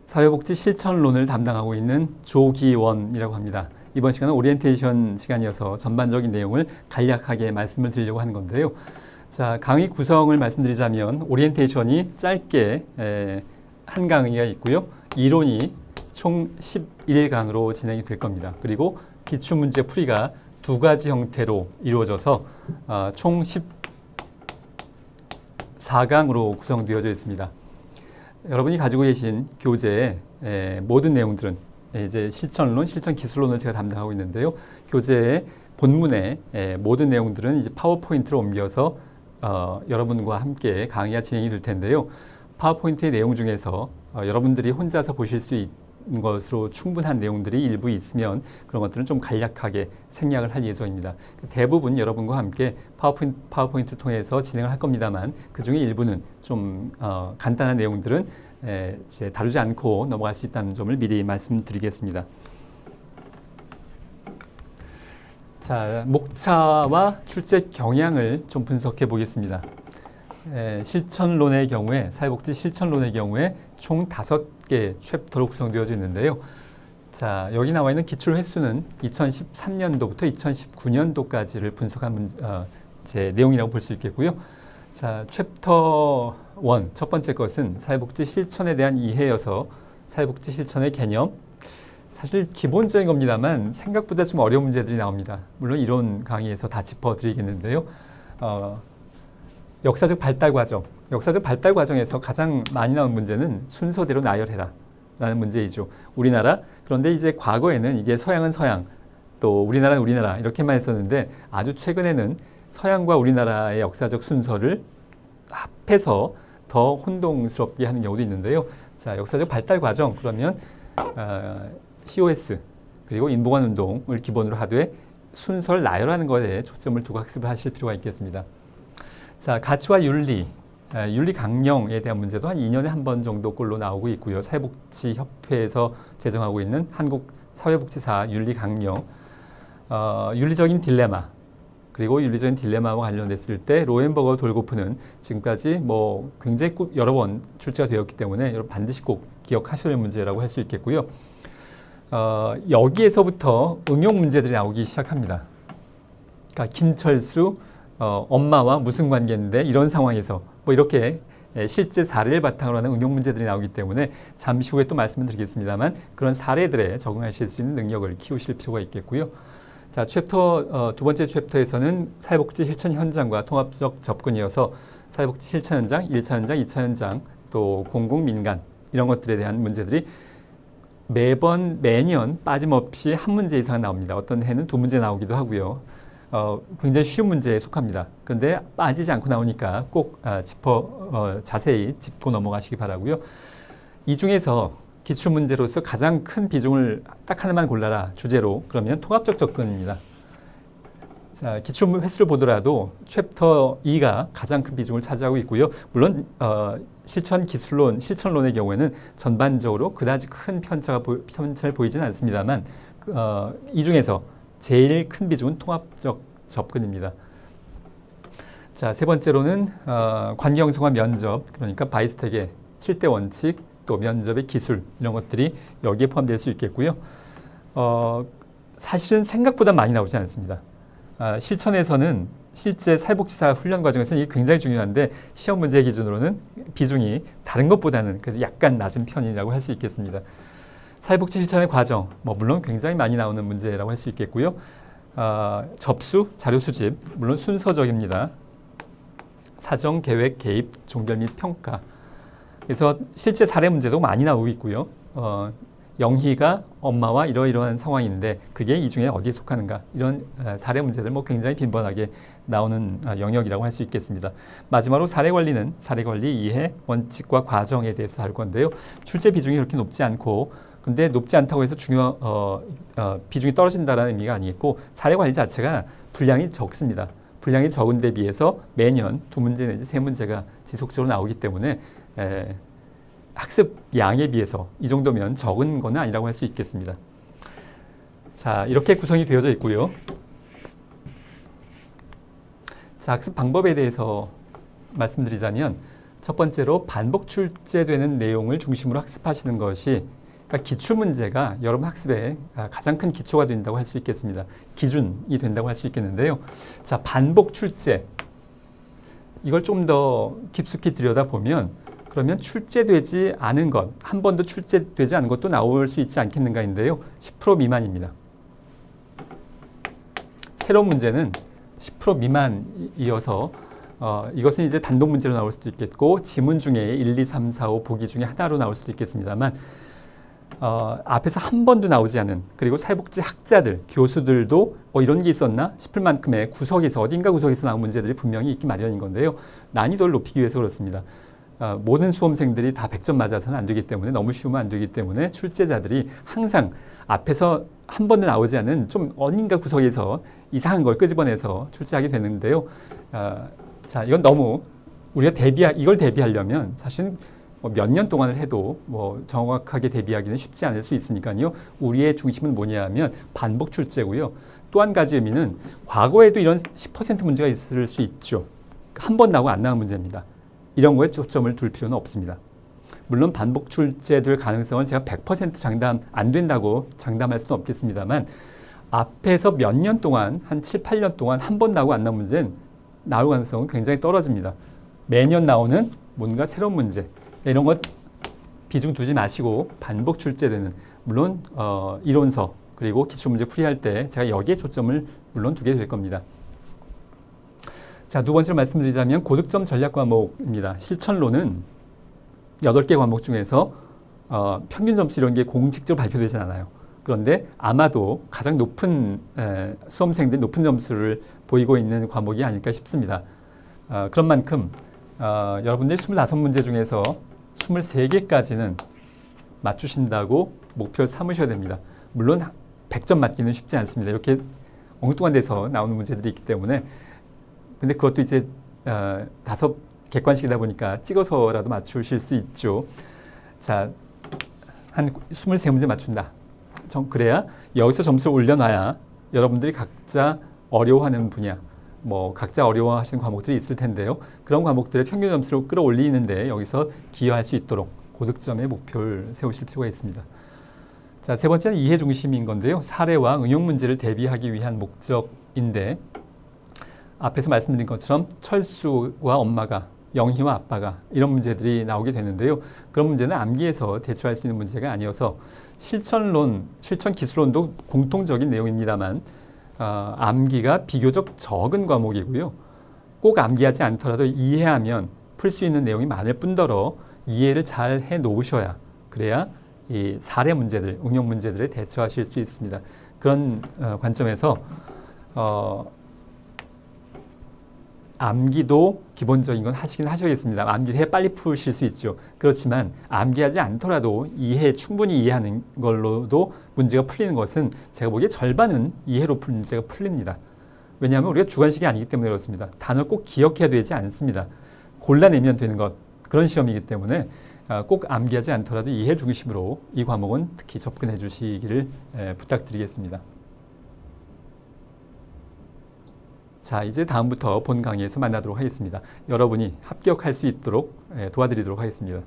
사회복지 실천론을 담당하고 있는 조기원이라고 합니다. 이번 시간은 오리엔테이션 시간이어서 전반적인 내용을 간략하게 말씀을 드리려고 하는 건데요. 자, 강의 구성을 말씀드리자면 오리엔테이션이 짧게 한 강의가 있고요. 이론이 총 11강으로 진행이 될 겁니다. 그리고 기출문제 풀이가 두 가지 형태로 이루어져서 총 14강으로 구성되어져 있습니다. 여러분이 가지고 계신 교재의 모든 내용들은 이제 실천론, 실천기술론을 제가 담당하고 있는데요. 교재의 본문의 모든 내용들은 이제 파워포인트로 옮겨서 여러분과 함께 강의가 진행이 될 텐데요. 파워포인트의 내용 중에서 여러분들이 혼자서 보실 수 있는 것으로 충분한 내용들이 일부 있으면 그런 것들은 좀 간략하게 생략을 할 예정입니다. 대부분 여러분과 함께 파워포인트를 통해서 진행을 할 겁니다만 그 중에 일부는 좀 간단한 내용들은 이제 다루지 않고 넘어갈 수 있다는 점을 미리 말씀드리겠습니다. 자, 목차와 출제 경향을 좀 분석해 보겠습니다. 실천론의 경우에, 사회복지 실천론의 경우에 총 5개 챕터로 구성되어져 있는데요. 자, 여기 나와 있는 기출 횟수는 2013년도부터 2019년도까지를 분석한 제 내용이라고 볼 수 있겠고요. 자, 챕터 1, 첫 번째 것은 사회복지 실천에 대한 이해여서 사회복지 실천의 개념, 사실 기본적인 겁니다만 생각보다 좀 어려운 문제들이 나옵니다. 물론 이론 강의에서 다 짚어드리겠는데요. 역사적 발달 과정에서 가장 많이 나온 문제는 순서대로 나열해라 라는 문제이죠. 우리나라, 그런데 이제 과거에는 이게 서양은 서양, 또 우리나라는 우리나라 이렇게만 했었는데 아주 최근에는 서양과 우리나라의 역사적 순서를 합해서 더 혼동스럽게 하는 경우도 있는데요. 자, 역사적 발달 과정, 그러면 COS 그리고 인보관 운동을 기본으로 하되 순서를 나열하는 것에 초점을 두고 학습을 하실 필요가 있겠습니다. 자, 가치와 윤리, 윤리 강령에 대한 문제도 한 2년에 한 번 정도 꼴로 나오고 있고요. 사회복지협회에서 제정하고 있는 한국 사회복지사 윤리 강령, 윤리적인 딜레마, 그리고 윤리적인 딜레마와 관련됐을 때 로엔버거 돌고프는 지금까지 뭐 굉장히 여러 번 출제가 되었기 때문에 여러분 반드시 꼭 기억하셔야 할 문제라고 할 수 있겠고요. 여기에서부터 응용 문제들이 나오기 시작합니다. 그러니까 김철수 엄마와 무슨 관계인데 이런 상황에서 뭐 이렇게 실제 사례를 바탕으로 하는 응용 문제들이 나오기 때문에 잠시 후에 또 말씀을 드리겠습니다만 그런 사례들에 적응하실 수 있는 능력을 키우실 필요가 있겠고요. 자, 두 번째 챕터에서는 사회복지 실천 현장과 통합적 접근이어서 사회복지 실천 현장, 1차 현장, 2차 현장, 또 공공민간 이런 것들에 대한 문제들이 매년 빠짐없이 한 문제 이상 나옵니다. 어떤 해는 2문제 나오기도 하고요. 굉장히 쉬운 문제에 속합니다. 그런데 빠지지 않고 나오니까 꼭 자세히 짚고 넘어가시기 바라고요. 이 중에서 기출문제로서 가장 큰 비중을 딱 하나만 골라라 주제로, 그러면 통합적 접근입니다. 자, 기출 횟수를 보더라도 챕터 2가 가장 큰 비중을 차지하고 있고요. 물론 실천론의 경우에는 전반적으로 그다지 큰 편차를 보이지는 않습니다만 이 중에서 제일 큰 비중은 통합적 접근입니다. 자, 세 번째로는 관계형성화 면접, 그러니까 바이스텍의 7대 원칙, 또 면접의 기술 이런 것들이 여기에 포함될 수 있겠고요. 사실은 생각보다 많이 나오지 않습니다. 실천에서는 실제 사회복지사 훈련 과정에서는 이게 굉장히 중요한데 시험 문제 기준으로는 비중이 다른 것보다는 그래도 약간 낮은 편이라고 할 수 있겠습니다. 사회복지 실천의 과정, 물론 굉장히 많이 나오는 문제라고 할 수 있겠고요. 접수, 자료 수집, 물론 순서적입니다. 사정, 계획, 개입, 종결 및 평가. 그래서 실제 사례 문제도 많이 나오고 있고요. 영희가 엄마와 이러이러한 상황인데 그게 이 중에 어디에 속하는가, 이런 사례 문제들 굉장히 빈번하게 나오는 영역이라고 할 수 있겠습니다. 마지막으로 사례 관리 이해, 원칙과 과정에 대해서 다룰 건데요. 출제 비중이 그렇게 높지 않고, 근데 높지 않다고 해서 비중이 떨어진다는 의미가 아니겠고, 사례 관리 자체가 분량이 적습니다. 분량이 적은 데 비해서 매년 2문제 내지 3문제가 지속적으로 나오기 때문에 학습 양에 비해서 이 정도면 적은 건 아니라고 할 수 있겠습니다. 자, 이렇게 구성이 되어져 있고요. 자, 학습 방법에 대해서 말씀드리자면 첫 번째로 반복 출제되는 내용을 중심으로 학습하시는 것이 그러니까 기출 문제가 여러분 학습에 가장 큰 기초가 된다고 할 수 있겠습니다. 기준이 된다고 할 수 있겠는데요. 자, 반복 출제. 이걸 좀 더 깊숙이 들여다보면 그러면 출제되지 않은 것, 한 번도 출제되지 않은 것도 나올 수 있지 않겠는가인데요. 10% 미만입니다. 새로운 문제는 10% 미만이어서 이것은 이제 단독 문제로 나올 수도 있겠고 지문 중에 1, 2, 3, 4, 5 보기 중에 하나로 나올 수도 있겠습니다만 앞에서 한 번도 나오지 않은 그리고 사회복지 학자들, 교수들도 이런 게 있었나 싶을 만큼의 구석에서 어딘가 구석에서 나온 문제들이 분명히 있기 마련인 건데요. 난이도를 높이기 위해서 그렇습니다. 모든 수험생들이 다 100점 맞아서는 안 되기 때문에 너무 쉬우면 안 되기 때문에 출제자들이 항상 앞에서 한 번도 나오지 않은 좀 어딘가 구석에서 이상한 걸 끄집어내서 출제하게 되는데요. 자, 이건 너무 우리가 이걸 대비하려면 사실 몇 년 동안을 해도 정확하게 대비하기는 쉽지 않을 수 있으니까요. 우리의 중심은 뭐냐 하면 반복 출제고요. 또 한 가지 의미는 과거에도 이런 10% 문제가 있을 수 있죠. 한 번 나오고 안 나온 문제입니다. 이런 거에 초점을 둘 필요는 없습니다. 물론 반복 출제될 가능성은 제가 100% 장담 안 된다고 장담할 수는 없겠습니다만 앞에서 몇 년 동안 한 7, 8년 동안 한 번 나오고 안 나온 문제는 나올 가능성은 굉장히 떨어집니다. 매년 나오는 뭔가 새로운 문제 이런 것 비중 두지 마시고 반복 출제되는 물론 이론서 그리고 기출문제 풀이할 때 제가 여기에 초점을 물론 두게 될 겁니다. 자, 두 번째로 말씀드리자면 고득점 전략 과목입니다. 실천론은 8개 과목 중에서 평균 점수 이런 게 공식적으로 발표되진 않아요. 그런데 아마도 가장 높은 수험생들이 높은 점수를 보이고 있는 과목이 아닐까 싶습니다. 그런 만큼 여러분들이 25문제 중에서 23개까지는 맞추신다고 목표를 삼으셔야 됩니다. 물론 100점 맞기는 쉽지 않습니다. 이렇게 엉뚱한 데서 나오는 문제들이 있기 때문에 근데 그것도 이제 5 객관식이다 보니까 찍어서라도 맞추실 수 있죠. 자, 한 23문제 맞춘다. 그래야 여기서 점수를 올려놔야 여러분들이 각자 어려워하는 분야, 각자 어려워하시는 과목들이 있을 텐데요. 그런 과목들의 평균 점수를 끌어올리는데 여기서 기여할 수 있도록 고득점의 목표를 세우실 필요가 있습니다. 자, 세 번째는 이해 중심인 건데요. 사례와 응용 문제를 대비하기 위한 목적인데 앞에서 말씀드린 것처럼 철수와 엄마가 영희와 아빠가 이런 문제들이 나오게 되는데요. 그런 문제는 암기해서 대처할 수 있는 문제가 아니어서 실천 기술론도 공통적인 내용입니다만 암기가 비교적 적은 과목이고요. 꼭 암기하지 않더라도 이해하면 풀 수 있는 내용이 많을 뿐더러 이해를 잘 해 놓으셔야 그래야 이 사례 문제들, 응용 문제들에 대처하실 수 있습니다. 그런 관점에서 암기도 기본적인 건 하시긴 하셔야겠습니다. 암기해 빨리 푸실 수 있죠. 그렇지만 암기하지 않더라도 충분히 이해하는 걸로도 문제가 풀리는 것은 제가 보기에 절반은 이해로 문제가 풀립니다. 왜냐하면 우리가 주관식이 아니기 때문에 그렇습니다. 단어를 꼭 기억해야 되지 않습니다. 골라내면 되는 것 그런 시험이기 때문에 꼭 암기하지 않더라도 이해 중심으로 이 과목은 특히 접근해 주시기를 부탁드리겠습니다. 자, 이제 다음부터 본 강의에서 만나도록 하겠습니다. 여러분이 합격할 수 있도록 도와드리도록 하겠습니다.